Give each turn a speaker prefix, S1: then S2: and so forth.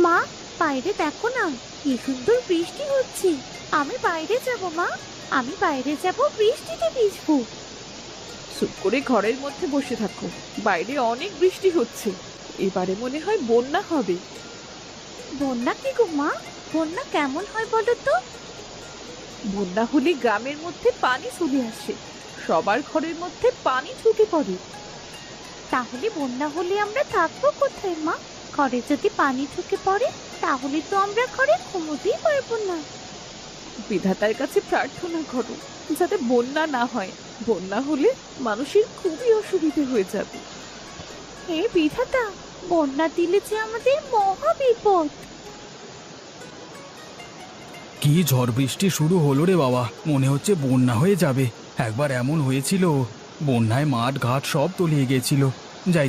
S1: মা, বাইরে দেখো না, কি সুন্দর বৃষ্টি হচ্ছে। আমি বাইরে যাব মা, আমি বাইরে যাব, বৃষ্টিতে ভিজবো।
S2: চুপ করে ঘরের মধ্যে বসে থাকো, বাইরে অনেক বৃষ্টি হচ্ছে। এবারে মনে হয় বন্যা হবে।
S1: বন্যা কি গো মা? বন্যা কেমন হয় বলো তো?
S2: বন্যা হলে গ্রামের মধ্যে পানি চলে আসে, সবার ঘরের মধ্যে পানি ঢুকে পড়ে।
S1: তাহলে বন্যা হলে আমরা থাকবো কোথায় মা? ঘরে যদি পানি ঢুকে পড়ে, তাহলে তো আমরা ঘরে ঘুমোতেই পারবো না।
S2: বিধাতার কাছে প্রার্থনা করো যাতে বন্যা না হয়। বন্যা হলে মানুষের খুবই অসুবিধে হয়ে যাবে।
S1: হে বিধাতা, বন্যা দিলে যে আমাদের মহা বিপদ।
S3: কি ঝড় বৃষ্টি শুরু হলো রে বাবা, মনে হচ্ছে বন্যা হয়ে যাবে। একবার এমন হয়েছিল, বন্যায় মাঠ ঘাট সব তলিয়ে গেছিল। যাই যাই,